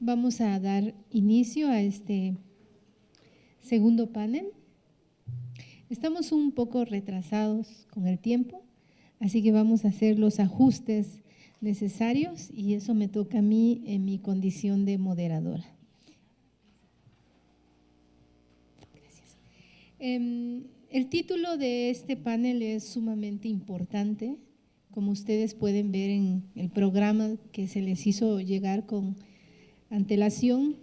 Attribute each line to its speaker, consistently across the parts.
Speaker 1: Vamos a dar inicio a este segundo panel. Estamos un poco retrasados con el tiempo, así que vamos a hacer los ajustes necesarios y eso me toca a mí en mi condición de moderadora. Gracias. El título de este panel es sumamente importante, como ustedes pueden ver en el programa que se les hizo llegar con antelación.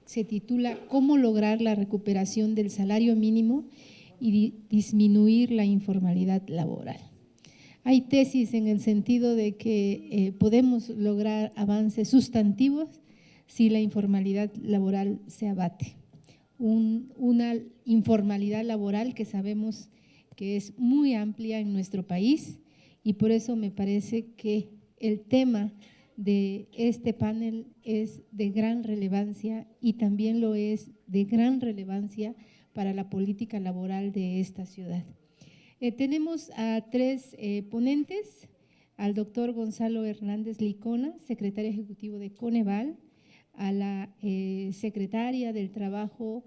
Speaker 1: Se titula ¿Cómo lograr la recuperación del salario mínimo y disminuir la informalidad laboral? Hay tesis en el sentido de que podemos lograr avances sustantivos si la informalidad laboral se abate. Una informalidad laboral que sabemos que es muy amplia en nuestro país y por eso me parece que el tema de este panel es de gran relevancia y también lo es de gran relevancia para la política laboral de esta ciudad. Tenemos a tres ponentes, al doctor Gonzalo Hernández Licona, secretario ejecutivo de Coneval, a la secretaria del Trabajo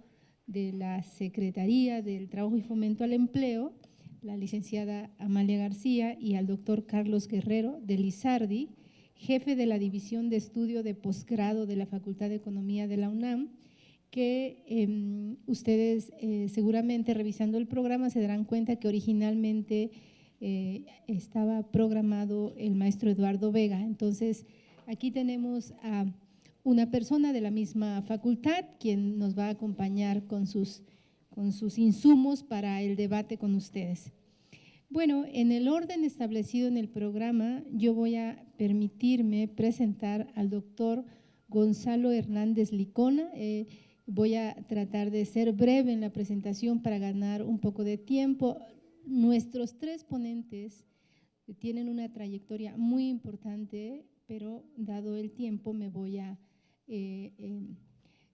Speaker 1: de la Secretaría del Trabajo y Fomento al Empleo, la licenciada Amalia García, y al doctor Carlos Guerrero de Lizardi, jefe de la División de Estudio de Posgrado de la Facultad de Economía de la UNAM, que ustedes seguramente revisando el programa se darán cuenta que originalmente estaba programado el maestro Eduardo Vega. Entonces, aquí tenemos a una persona de la misma facultad quien nos va a acompañar con sus insumos para el debate con ustedes. Bueno, en el orden establecido en el programa, yo voy a permitirme presentar al doctor Gonzalo Hernández Licona. Voy a tratar de ser breve en la presentación para ganar un poco de tiempo. Nuestros tres ponentes tienen una trayectoria muy importante, pero dado el tiempo me voy a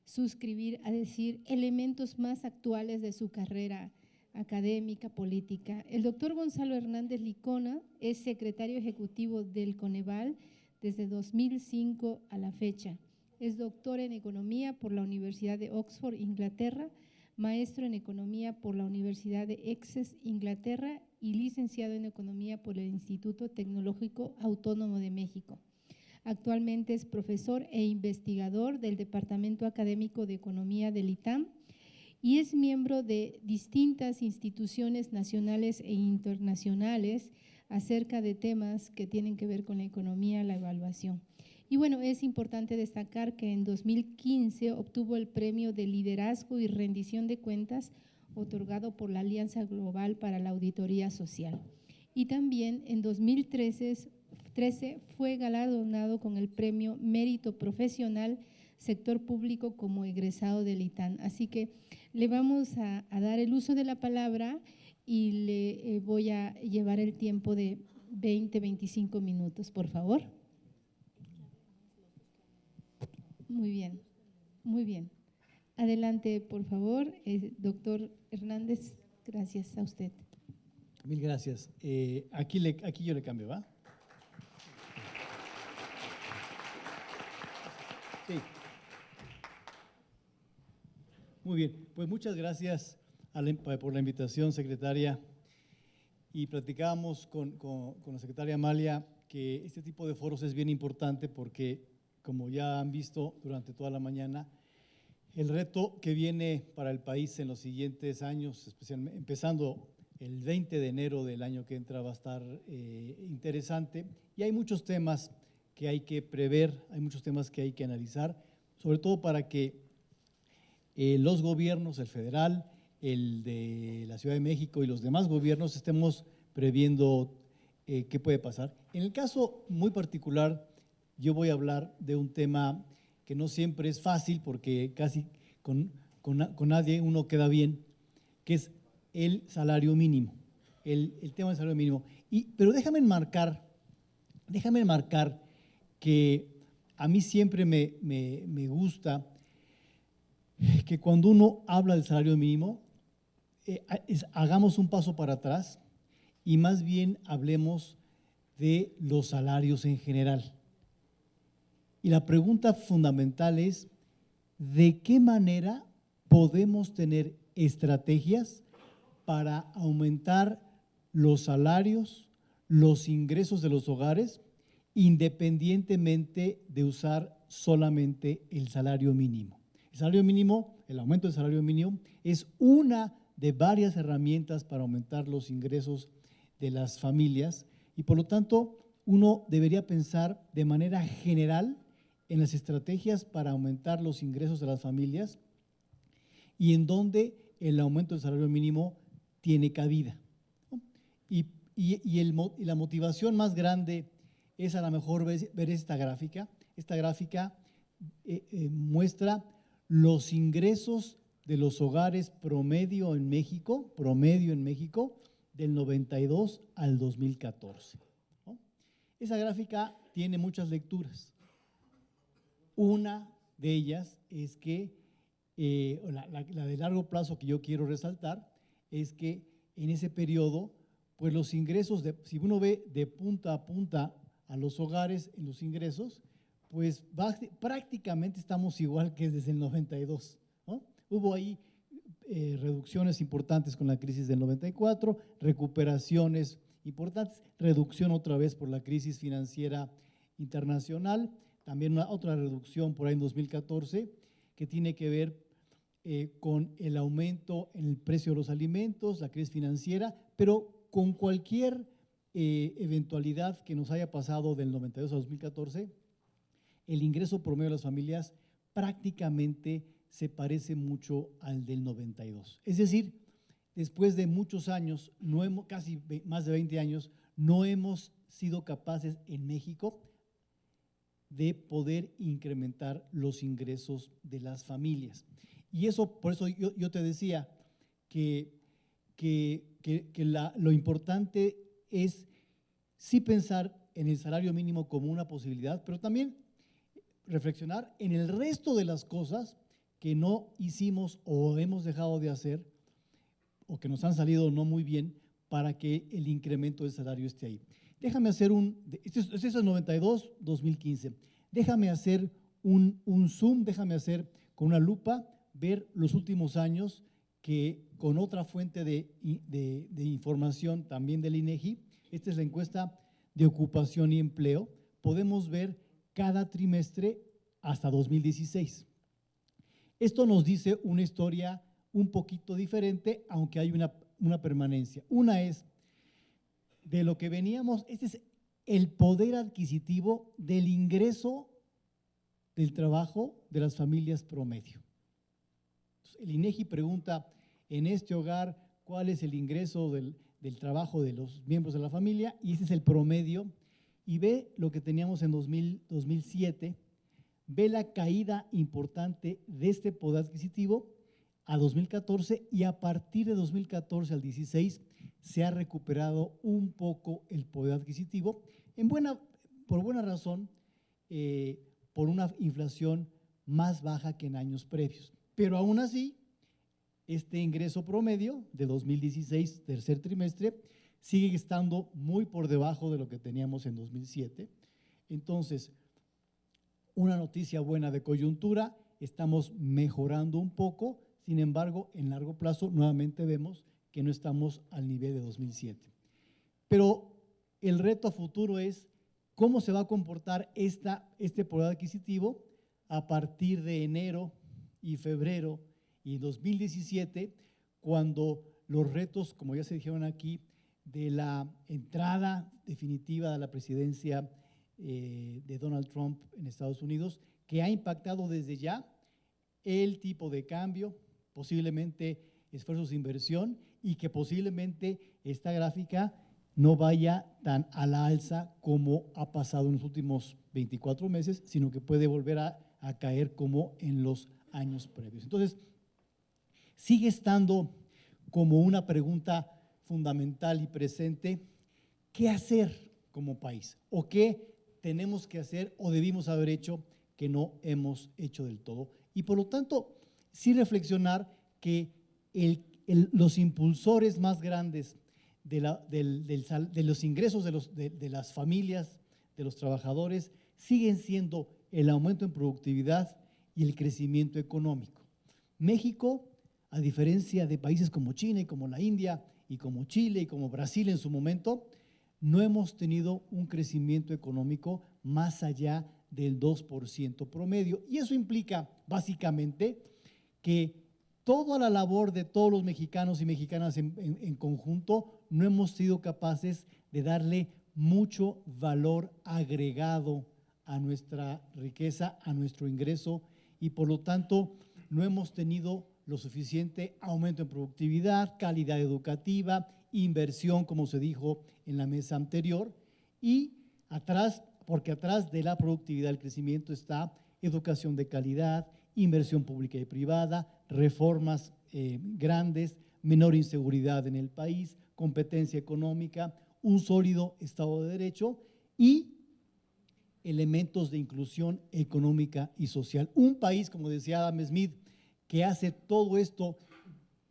Speaker 1: suscribir a decir elementos más actuales de su carrera académica, política. El doctor Gonzalo Hernández Licona es secretario ejecutivo del Coneval desde 2005 a la fecha. Es doctor en Economía por la Universidad de Oxford, Inglaterra, maestro en Economía por la Universidad de Essex, Inglaterra y licenciado en Economía por el Instituto Tecnológico Autónomo de México. Actualmente es profesor e investigador del Departamento Académico de Economía del ITAM y es miembro de distintas instituciones nacionales e internacionales acerca de temas que tienen que ver con la economía, la evaluación. Y bueno, es importante destacar que en 2015 obtuvo el premio de liderazgo y rendición de cuentas otorgado por la Alianza Global para la Auditoría Social. Y también en 2013 fue galardonado con el premio Mérito Profesional Sector Público como egresado del ITAM. Así que le vamos a dar el uso de la palabra y le voy a llevar el tiempo de 20-25 minutos, por favor. Muy bien, muy bien. Adelante, por favor, doctor Hernández, gracias a usted.
Speaker 2: Mil gracias. Aquí yo le cambio, ¿va? Sí. Muy bien, pues muchas gracias por la invitación, secretaria. Y platicábamos con la secretaria Amalia que este tipo de foros es bien importante porque, como ya han visto durante toda la mañana, el reto que viene para el país en los siguientes años, especialmente empezando el 20 de enero del año que entra, va a estar interesante. Y hay muchos temas que hay que prever, hay muchos temas que hay que analizar, sobre todo para que los gobiernos, el federal, el de la Ciudad de México y los demás gobiernos estemos previendo qué puede pasar. En el caso muy particular, yo voy a hablar de un tema que no siempre es fácil porque casi con nadie uno queda bien, que es el salario mínimo, el tema del salario mínimo. Pero déjame enmarcar que a mí siempre me gusta que cuando uno habla del salario mínimo, hagamos un paso para atrás y más bien hablemos de los salarios en general. Y la pregunta fundamental es, ¿de qué manera podemos tener estrategias para aumentar los salarios, los ingresos de los hogares, independientemente de usar solamente el salario mínimo? El salario mínimo, el aumento del salario mínimo, es una de varias herramientas para aumentar los ingresos de las familias y por lo tanto uno debería pensar de manera general en las estrategias para aumentar los ingresos de las familias y en donde el aumento del salario mínimo tiene cabida, ¿no? Y la motivación más grande es a lo mejor ver esta gráfica. Esta gráfica muestra los ingresos de los hogares promedio en México, del 92 al 2014, ¿no? Esa gráfica tiene muchas lecturas. Una de ellas es que, la de largo plazo que yo quiero resaltar, es que en ese periodo, pues los ingresos, si uno ve de punta a punta a los hogares en los ingresos, pues prácticamente estamos igual que desde el 92, ¿no? Hubo ahí reducciones importantes con la crisis del 94, recuperaciones importantes, reducción otra vez por la crisis financiera internacional, también otra reducción por ahí en 2014 que tiene que ver con el aumento en el precio de los alimentos, la crisis financiera, pero con cualquier eventualidad que nos haya pasado del 92 a 2014, el ingreso promedio de las familias prácticamente se parece mucho al del 92. Es decir, después de muchos años, casi más de 20 años, no hemos sido capaces en México de poder incrementar los ingresos de las familias. Y eso, por eso yo te decía que lo importante es sí pensar en el salario mínimo como una posibilidad, pero también reflexionar en el resto de las cosas que no hicimos o hemos dejado de hacer o que nos han salido no muy bien para que el incremento del salario esté ahí. Déjame hacer este es el 92-2015, déjame hacer un zoom, déjame hacer con una lupa, ver los últimos años que con otra fuente de información también del INEGI, esta es la encuesta de ocupación y empleo, podemos ver cada trimestre hasta 2016. Esto nos dice una historia un poquito diferente, aunque hay una permanencia. Una es de lo que veníamos, este es el poder adquisitivo del ingreso del trabajo de las familias promedio. Entonces, el INEGI pregunta en este hogar cuál es el ingreso del trabajo de los miembros de la familia y ese es el promedio y ve lo que teníamos en 2007, ve la caída importante de este poder adquisitivo a 2014 y a partir de 2014 al 16 se ha recuperado un poco el poder adquisitivo, por buena razón, por una inflación más baja que en años previos. Pero aún así, este ingreso promedio de 2016, tercer trimestre, sigue estando muy por debajo de lo que teníamos en 2007. Entonces, una noticia buena de coyuntura, estamos mejorando un poco, sin embargo, en largo plazo nuevamente vemos que no estamos al nivel de 2007. Pero el reto a futuro es cómo se va a comportar este poder adquisitivo a partir de enero y febrero y 2017, cuando los retos, como ya se dijeron aquí, de la entrada definitiva de la presidencia de Donald Trump en Estados Unidos, que ha impactado desde ya el tipo de cambio, posiblemente esfuerzos de inversión y que posiblemente esta gráfica no vaya tan a la alza como ha pasado en los últimos 24 meses, sino que puede volver a caer como en los años previos. Entonces, sigue estando como una pregunta fundamental y presente, ¿qué hacer como país? ¿O qué tenemos que hacer o debimos haber hecho que no hemos hecho del todo? Y por lo tanto, sí reflexionar que los impulsores más grandes de los ingresos de las familias, de los trabajadores, siguen siendo el aumento en productividad y el crecimiento económico. México, a diferencia de países como China y como la India y como Chile y como Brasil en su momento, no hemos tenido un crecimiento económico más allá del 2% promedio. Y eso implica básicamente que toda la labor de todos los mexicanos y mexicanas en conjunto no hemos sido capaces de darle mucho valor agregado a nuestra riqueza, a nuestro ingreso, y por lo tanto no hemos tenido lo suficiente aumento en productividad, calidad educativa, inversión, como se dijo en la mesa anterior, y porque atrás de la productividad, el crecimiento está educación de calidad, inversión pública y privada, reformas grandes, menor inseguridad en el país, competencia económica, un sólido Estado de Derecho y elementos de inclusión económica y social. Un país, como decía Adam Smith, que hace todo esto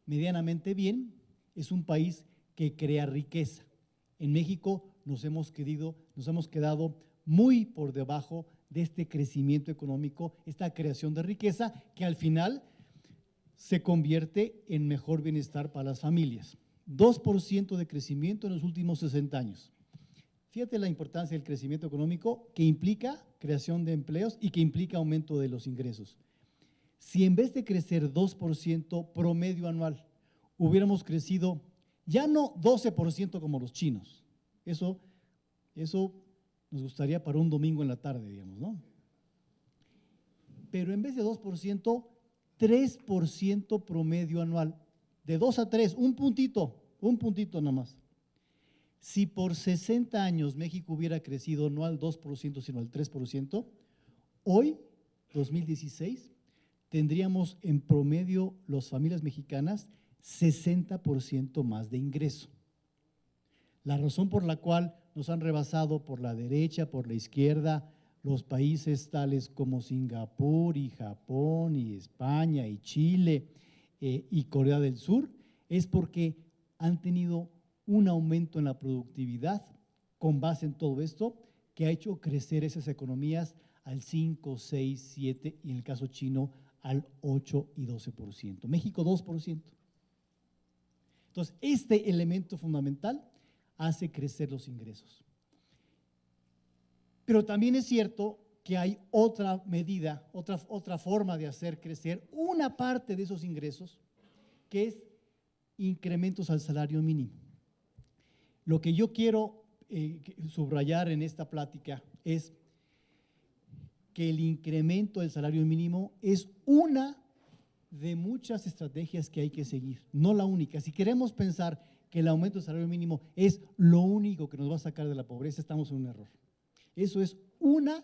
Speaker 2: medianamente bien, es un país que crea riqueza. En México nos hemos quedado muy por debajo de este crecimiento económico, esta creación de riqueza que al final se convierte en mejor bienestar para las familias. 2% de crecimiento en los últimos 60 años. Fíjate la importancia del crecimiento económico que implica creación de empleos y que implica aumento de los ingresos. Si en vez de crecer 2% promedio anual, hubiéramos crecido ya no 12% como los chinos, eso nos gustaría para un domingo en la tarde, digamos, ¿no? Pero en vez de 2%, 3% promedio anual, de 2 a 3, un puntito nada más. Si por 60 años México hubiera crecido no al 2%, sino al 3%, hoy, 2016, tendríamos en promedio las familias mexicanas 60% más de ingreso. La razón por la cual nos han rebasado por la derecha, por la izquierda, los países tales como Singapur y Japón y España y Chile y Corea del Sur, es porque han tenido un aumento en la productividad con base en todo esto que ha hecho crecer esas economías al 5, 6, 7 y en el caso chino al 8 y 12%. México 2%. Entonces, este elemento fundamental hace crecer los ingresos. Pero también es cierto que hay otra medida, otra forma de hacer crecer una parte de esos ingresos, que es incrementos al salario mínimo. Lo que yo quiero subrayar en esta plática es que el incremento del salario mínimo es una de muchas estrategias que hay que seguir, no la única. Si queremos pensar que el aumento del salario mínimo es lo único que nos va a sacar de la pobreza, estamos en un error. Eso es una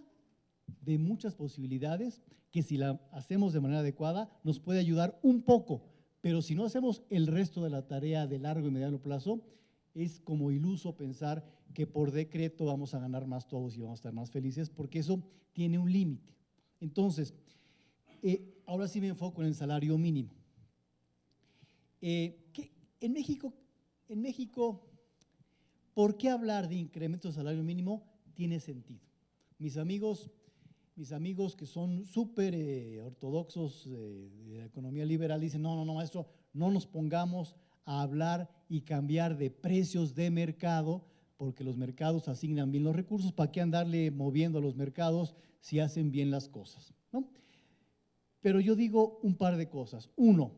Speaker 2: de muchas posibilidades que si la hacemos de manera adecuada nos puede ayudar un poco, pero si no hacemos el resto de la tarea de largo y mediano plazo, es como iluso pensar que por decreto vamos a ganar más todos y vamos a estar más felices, porque eso tiene un límite. Entonces, ahora sí me enfoco en el salario mínimo. En México, ¿por qué hablar de incremento del salario mínimo? Tiene sentido. Mis amigos que son súper ortodoxos de la economía liberal dicen, no, maestro, no nos pongamos a hablar y cambiar de precios de mercado, porque los mercados asignan bien los recursos, ¿para qué andarle moviendo a los mercados si hacen bien las cosas? ¿No? Pero yo digo un par de cosas. Uno,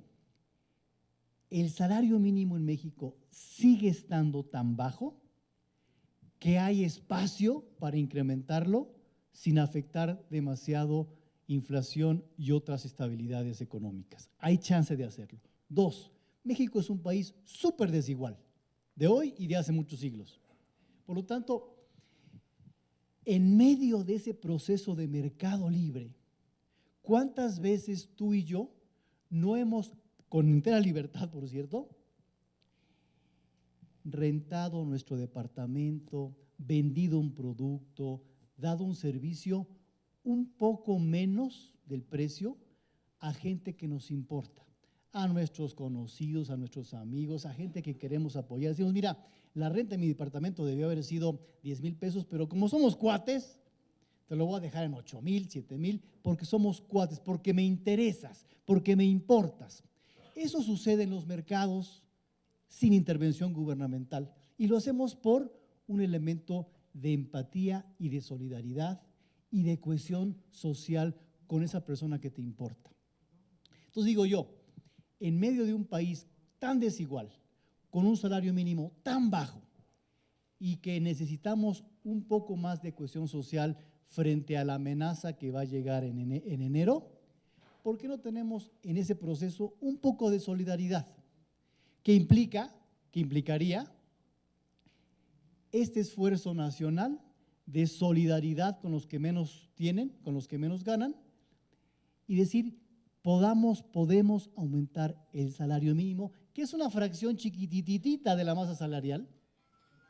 Speaker 2: el salario mínimo en México sigue estando tan bajo que hay espacio para incrementarlo sin afectar demasiado inflación y otras estabilidades económicas. Hay chance de hacerlo. Dos, México es un país súper desigual, de hoy y de hace muchos siglos. Por lo tanto, en medio de ese proceso de mercado libre, ¿cuántas veces tú y yo no hemos, con entera libertad, por cierto, rentado nuestro departamento, vendido un producto, dado un servicio un poco menos del precio a gente que nos importa, a nuestros conocidos, a nuestros amigos, a gente que queremos apoyar? Decimos, mira, la renta de mi departamento debió haber sido 10,000 pesos, pero como somos cuates, te lo voy a dejar en 8,000, 7,000, porque somos cuates, porque me interesas, porque me importas. Eso sucede en los mercados sin intervención gubernamental y lo hacemos por un elemento de empatía y de solidaridad y de cohesión social con esa persona que te importa. Entonces digo yo, en medio de un país tan desigual, con un salario mínimo tan bajo y que necesitamos un poco más de cohesión social frente a la amenaza que va a llegar en enero, ¿por qué no tenemos en ese proceso un poco de solidaridad? Que implicaría este esfuerzo nacional de solidaridad con los que menos tienen, con los que menos ganan, y decir, podemos aumentar el salario mínimo, que es una fracción chiquititita de la masa salarial.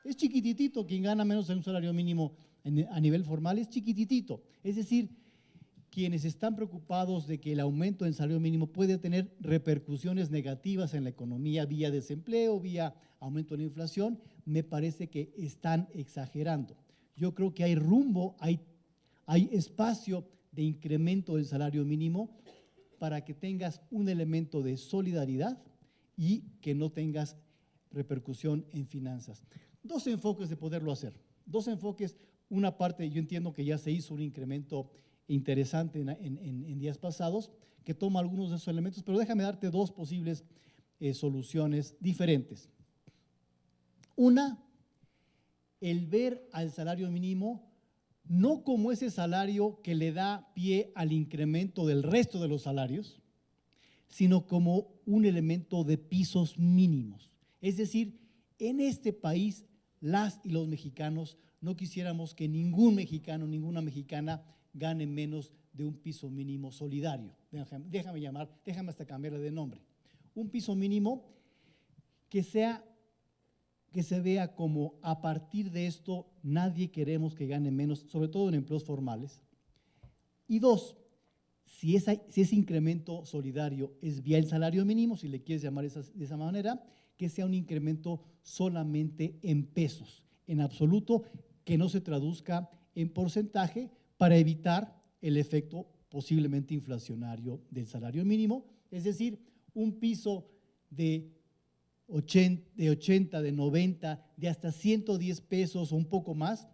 Speaker 2: Es chiquititito, quien gana menos en un salario mínimo a nivel formal es chiquititito. Es decir, quienes están preocupados de que el aumento del salario mínimo puede tener repercusiones negativas en la economía vía desempleo, vía aumento de la inflación, me parece que están exagerando. Yo creo que hay rumbo, hay espacio de incremento del salario mínimo para que tengas un elemento de solidaridad y que no tengas repercusión en finanzas. Dos enfoques de poderlo hacer, dos enfoques. Una parte, yo entiendo que ya se hizo un incremento interesante en días pasados, que toma algunos de esos elementos, pero déjame darte dos posibles soluciones diferentes. Una, el ver al salario mínimo no como ese salario que le da pie al incremento del resto de los salarios, sino como un elemento de pisos mínimos. Es decir, en este país, las y los mexicanos no quisiéramos que ningún mexicano, ninguna mexicana gane menos de un piso mínimo solidario. Déjame hasta cambiarle de nombre. Un piso mínimo que se vea como a partir de esto nadie queremos que gane menos, sobre todo en empleos formales. Y dos, si ese incremento solidario es vía el salario mínimo, si le quieres llamar de esa manera, que sea un incremento solamente en pesos, en absoluto, que no se traduzca en porcentaje para evitar el efecto posiblemente inflacionario del salario mínimo, es decir, un piso de 80, de 90, de hasta 110 pesos o un poco más,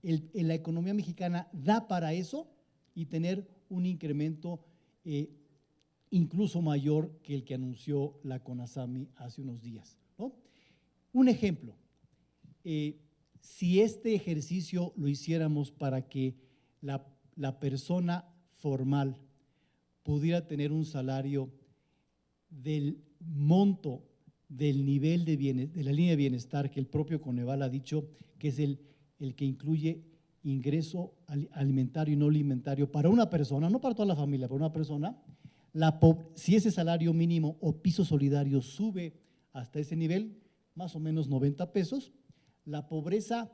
Speaker 2: la economía mexicana da para eso y tener un incremento incluso mayor que el que anunció la CONASAMI hace unos días, ¿no? Un ejemplo, si este ejercicio lo hiciéramos para que la persona formal pudiera tener un salario del monto del nivel de la línea de bienestar que el propio Coneval ha dicho que es el que incluye ingreso alimentario y no alimentario para una persona, no para toda la familia, para una persona, si ese salario mínimo o piso solidario sube hasta ese nivel, más o menos 90 pesos, la pobreza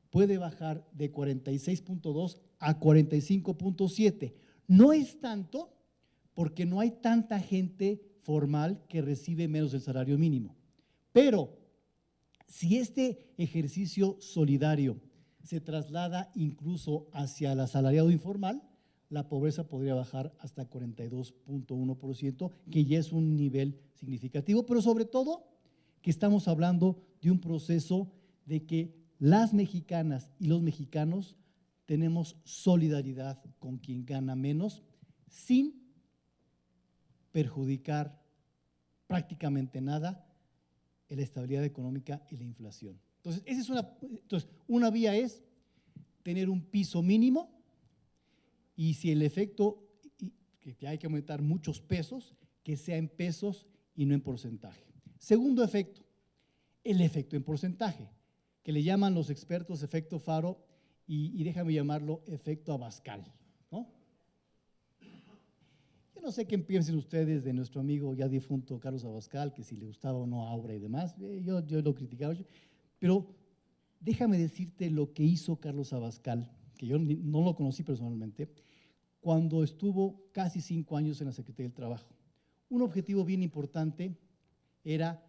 Speaker 2: puede bajar de 46.2 a 45.7. No es tanto porque no hay tanta gente formal que recibe menos del salario mínimo. Pero si este ejercicio solidario se traslada incluso hacia el asalariado informal, la pobreza podría bajar hasta 42.1%, que ya es un nivel significativo, pero sobre todo que estamos hablando de un proceso de que las mexicanas y los mexicanos tenemos solidaridad con quien gana menos sin perjudicar prácticamente nada en la estabilidad económica y la inflación. Entonces, una vía es tener un piso mínimo y si el efecto, que hay que aumentar muchos pesos, que sea en pesos y no en porcentaje. Segundo efecto, el efecto en porcentaje, que le llaman los expertos efecto Faro y déjame llamarlo efecto Abascal, ¿no? Yo no sé qué piensen ustedes de nuestro amigo ya difunto Carlos Abascal, que si le gustaba o no Aura y demás, yo lo criticaba, pero déjame decirte lo que hizo Carlos Abascal, que yo no lo conocí personalmente, cuando estuvo casi 5 años en la Secretaría del Trabajo. Un objetivo bien importante era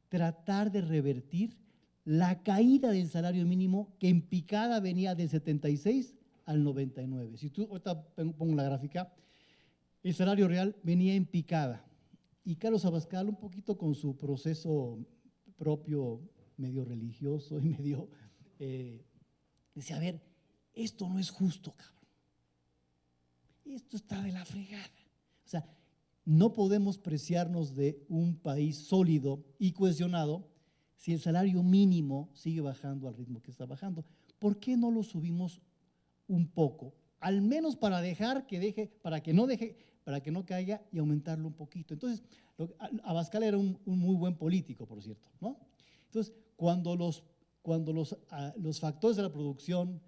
Speaker 2: tratar de revertir la caída del salario mínimo que en picada venía de 76 al 99. Si tú, ahorita pongo la gráfica, el salario real venía en picada. Y Carlos Abascal, un poquito con su proceso propio, medio religioso y medio, decía, a ver, esto no es justo, cabrón. Esto está de la fregada. O sea, no podemos preciarnos de un país sólido y cohesionado si el salario mínimo sigue bajando al ritmo que está bajando. ¿Por qué no lo subimos un poco? Al menos para dejar que deje, para que no caiga y aumentarlo un poquito. Entonces, Abascal era un muy buen político, por cierto, ¿no? Entonces, cuando los factores de la producción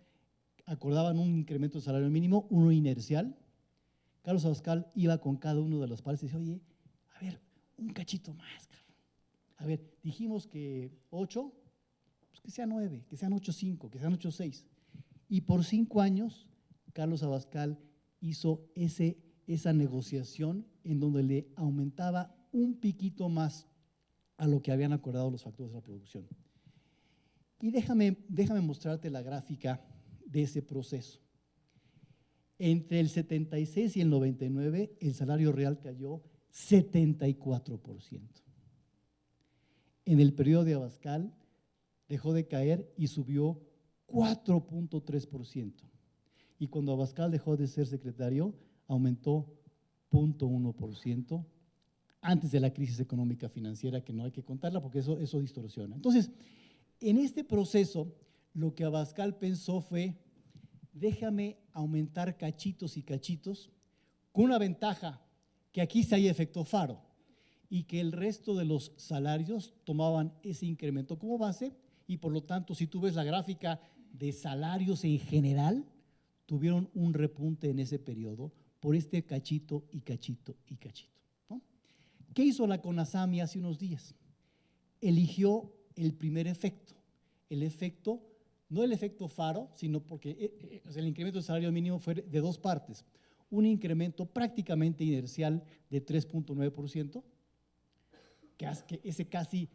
Speaker 2: acordaban un incremento del salario mínimo, uno inercial, Carlos Abascal iba con cada uno de los pares y decía, oye, a ver, un cachito más, cabrón. A ver, dijimos que 8, pues que sea 9, que sean 8.5, que sean 8.6. Y por 5 años, Carlos Abascal hizo esa negociación en donde le aumentaba un piquito más a lo que habían acordado los factores de la producción. Y déjame mostrarte la gráfica de ese proceso. Entre el 76 y el 99, el salario real cayó 74%. En el periodo de Abascal dejó de caer y subió 4.3%. Y cuando Abascal dejó de ser secretario, aumentó 0.1% antes de la crisis económica financiera, que no hay que contarla porque eso distorsiona. Entonces, en este proceso, lo que Abascal pensó fue, déjame aumentar cachitos y cachitos, con una ventaja, que aquí sí hay efecto faro, y que el resto de los salarios tomaban ese incremento como base, y por lo tanto, si tú ves la gráfica de salarios en general, tuvieron un repunte en ese periodo por este cachito y cachito y cachito, ¿no? ¿Qué hizo la CONASAMI hace unos días? Eligió el primer efecto, el efecto, no el efecto faro, sino porque el incremento del salario mínimo fue de dos partes. Un incremento prácticamente inercial de 3.9%, que ese casi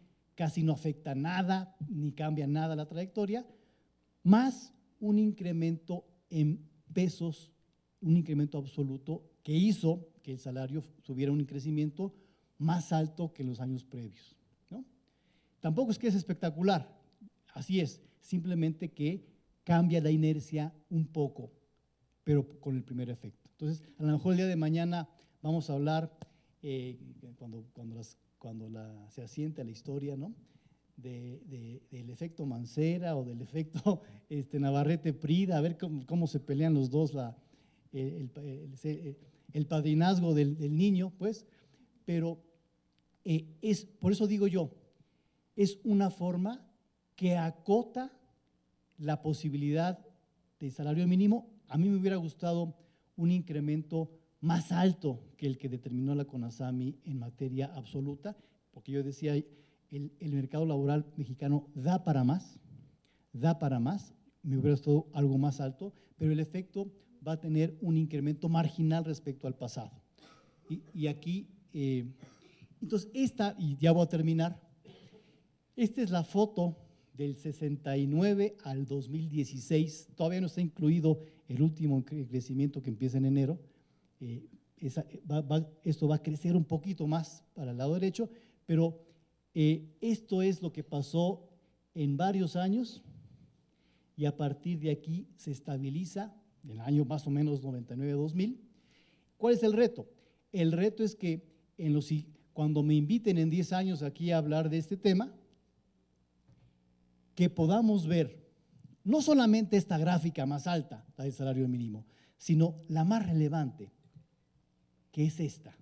Speaker 2: no afecta nada, ni cambia nada la trayectoria, más un incremento en pesos, un incremento absoluto que hizo que el salario tuviera un crecimiento más alto que en los años previos, ¿no? Tampoco es que es espectacular, así es, simplemente que cambia la inercia un poco, pero con el primer efecto. Entonces, a lo mejor el día de mañana vamos a hablar, cuando se asiente la historia, ¿no?, del efecto Mancera o del efecto Navarrete-Prida, a ver cómo se pelean los dos el padrinazgo del niño, pues, pero por eso digo yo, es una forma que acota la posibilidad de salario mínimo. A mí me hubiera gustado un incremento más alto que el que determinó la CONASAMI en materia absoluta, porque yo decía, el mercado laboral mexicano da para más, me hubiera gustado algo más alto, pero el efecto va a tener un incremento marginal respecto al pasado. Y aquí, entonces y ya voy a terminar, esta es la foto del 69 al 2016, todavía no está incluido el último crecimiento que empieza en enero, esto va a crecer un poquito más para el lado derecho, pero esto es lo que pasó en varios años y a partir de aquí se estabiliza en el año más o menos 99-2000. ¿Cuál es el reto? El reto es que cuando me inviten en 10 años aquí a hablar de este tema, que podamos ver no solamente esta gráfica más alta, la del salario mínimo, sino la más relevante, que es esta,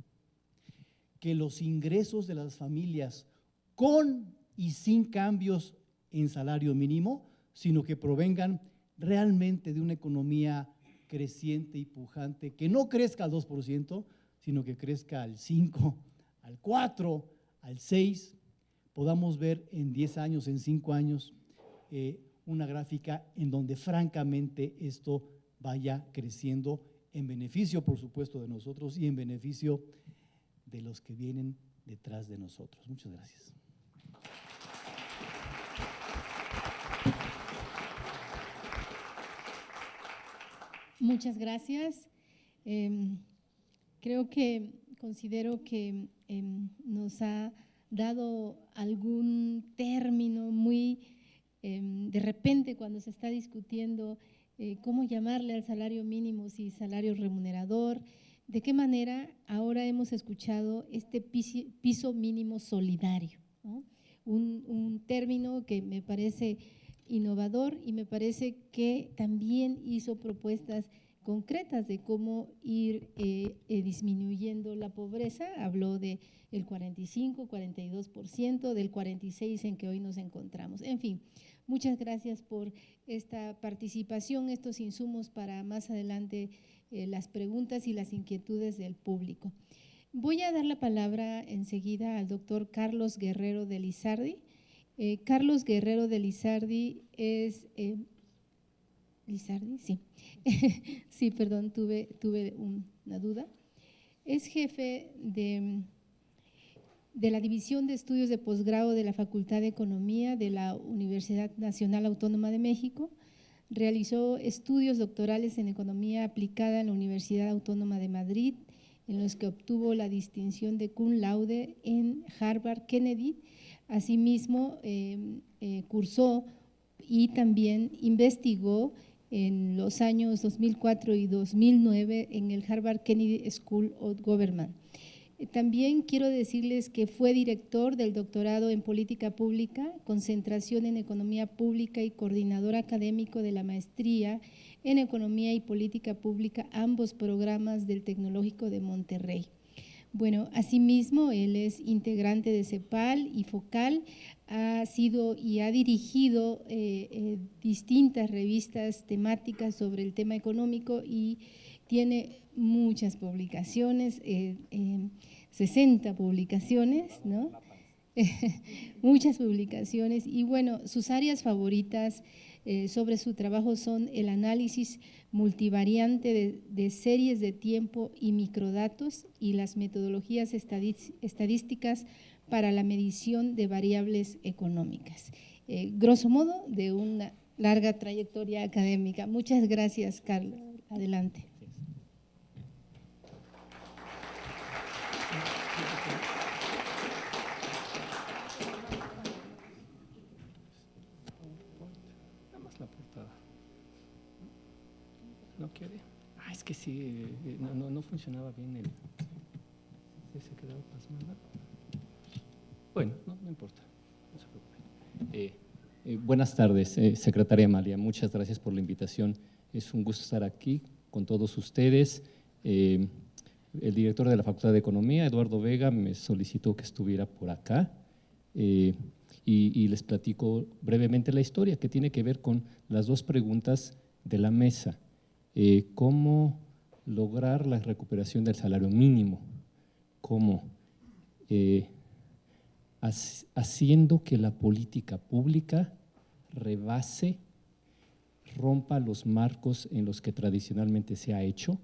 Speaker 2: que los ingresos de las familias con y sin cambios en salario mínimo, sino que provengan realmente de una economía creciente y pujante, que no crezca al 2%, sino que crezca al 5%, al 4%, al 6%, podamos ver en 10 años, en 5 años, una gráfica en donde francamente esto vaya creciendo en beneficio, por supuesto, de nosotros y en beneficio de los que vienen detrás de nosotros. Muchas gracias.
Speaker 1: Muchas gracias. Considero que nos ha dado algún término muy, de repente cuando se está discutiendo cómo llamarle al salario mínimo, si salario remunerador, de qué manera ahora hemos escuchado este piso mínimo solidario, ¿no? Un término que me parece innovador y me parece que también hizo propuestas concretas de cómo ir disminuyendo la pobreza. Habló del 45, 42%, del 46% en que hoy nos encontramos. En fin, muchas gracias por esta participación, estos insumos para más adelante las preguntas y las inquietudes del público. Voy a dar la palabra enseguida al doctor Carlos Guerrero de Lizardi. Carlos Guerrero de Lizardi es… ¿Lizardi? Sí. Sí, perdón, tuve una duda. Es jefe de la División de Estudios de Posgrado de la Facultad de Economía de la Universidad Nacional Autónoma de México. Realizó estudios doctorales en Economía Aplicada en la Universidad Autónoma de Madrid, en los que obtuvo la distinción de cum laude en Harvard Kennedy. Asimismo, cursó y también investigó en los años 2004 y 2009 en el Harvard Kennedy School of Government. También quiero decirles que fue director del doctorado en Política Pública, concentración en Economía Pública y coordinador académico de la maestría en Economía y Política Pública, ambos programas del Tecnológico de Monterrey. Bueno, asimismo, él es integrante de CEPAL y FOCAL, ha sido y ha dirigido distintas revistas temáticas sobre el tema económico y tiene muchas publicaciones, 60 publicaciones, ¿no? Muchas publicaciones y bueno, sus áreas favoritas sobre su trabajo son el análisis multivariante de series de tiempo y microdatos y las metodologías estadísticas para la medición de variables económicas. Grosso modo, de una larga trayectoria académica. Muchas gracias, Carlos. Adelante.
Speaker 3: ¿No quiere? Ah, es que sí, no funcionaba bien el… ¿Se quedó pasmada? Bueno, no importa, no se preocupe. Buenas tardes, secretaria Amalia, muchas gracias por la invitación. Es un gusto estar aquí con todos ustedes. El director de la Facultad de Economía, Eduardo Vega, me solicitó que estuviera por acá y les platico brevemente la historia que tiene que ver con las dos preguntas de la mesa. ¿Cómo lograr la recuperación del salario mínimo? ¿Cómo? Haciendo que la política pública rebase, rompa los marcos en los que tradicionalmente se ha hecho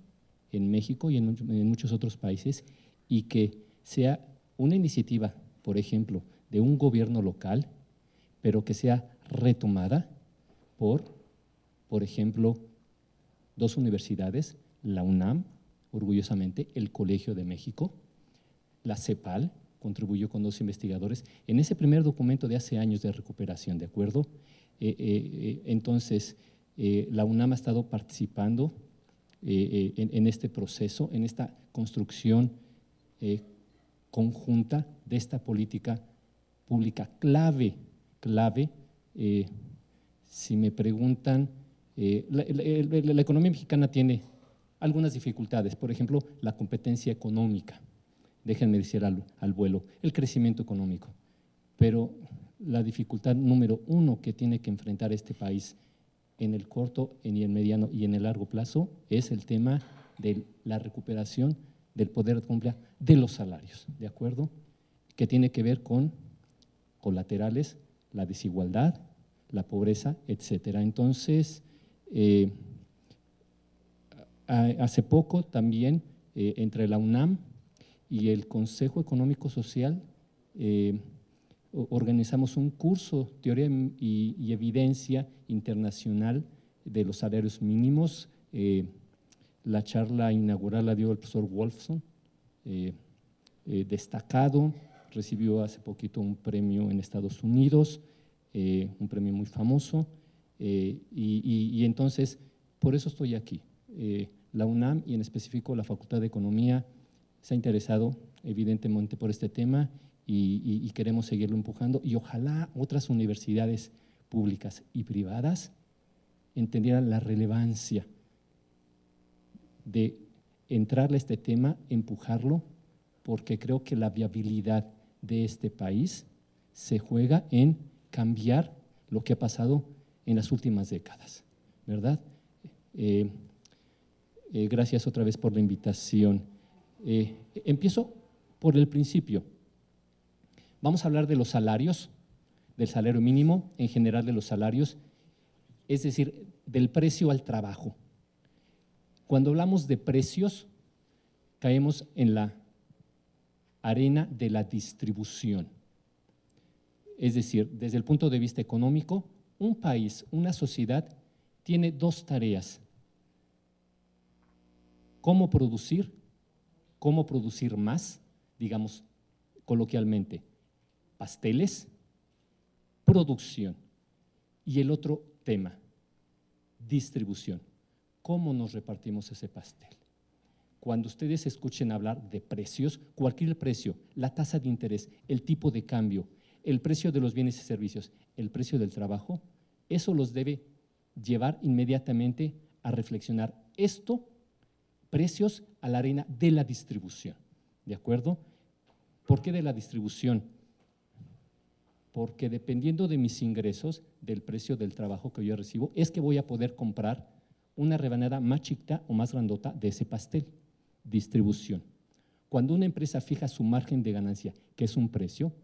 Speaker 3: en México y en muchos otros países y que sea una iniciativa, por ejemplo, de un gobierno local, pero que sea retomada por ejemplo, dos universidades, la UNAM, orgullosamente, el Colegio de México, la CEPAL, contribuyó con dos investigadores en ese primer documento de hace años de recuperación, ¿de acuerdo? Entonces, la UNAM ha estado participando en este proceso, en esta construcción conjunta de esta política pública clave. Si me preguntan, la economía mexicana tiene algunas dificultades, por ejemplo, la competencia económica, déjenme decir al vuelo, el crecimiento económico, pero la dificultad número uno que tiene que enfrentar este país en el corto, en el mediano y en el largo plazo es el tema de la recuperación del poder de compra de los salarios, ¿de acuerdo? Que tiene que ver con colaterales, la desigualdad, la pobreza, etcétera. Entonces, hace poco también entre la UNAM y el Consejo Económico Social organizamos un curso, Teoría y Evidencia Internacional de los Salarios Mínimos, La charla inaugural la dio el profesor Wolfson, destacado, recibió hace poquito un premio en Estados Unidos, un premio muy famoso, y entonces por eso estoy aquí. La UNAM y en específico la Facultad de Economía se ha interesado evidentemente por este tema y queremos seguirlo empujando, y ojalá otras universidades públicas y privadas entendieran la relevancia de entrarle a este tema, empujarlo, porque creo que la viabilidad de este país se juega en cambiar lo que ha pasado en las últimas décadas, ¿verdad? Gracias otra vez por la invitación. Empiezo por el principio. Vamos a hablar de los salarios, del salario mínimo, en general de los salarios, es decir, del precio al trabajo. Cuando hablamos de precios, caemos en la arena de la distribución. Es decir, desde el punto de vista económico, un país, una sociedad, tiene dos tareas: cómo producir más, digamos coloquialmente, pasteles, producción. Y el otro tema, distribución. ¿Cómo nos repartimos ese pastel? Cuando ustedes escuchen hablar de precios, cualquier precio, la tasa de interés, el tipo de cambio, el precio de los bienes y servicios, el precio del trabajo, eso los debe llevar inmediatamente a reflexionar. Esto, precios a la arena de la distribución, ¿de acuerdo? ¿Por qué de la distribución? Porque dependiendo de mis ingresos, del precio del trabajo que yo recibo, es que voy a poder comprar una rebanada más chiquita o más grandota de ese pastel. Distribución. Cuando una empresa fija su margen de ganancia, que es un precio,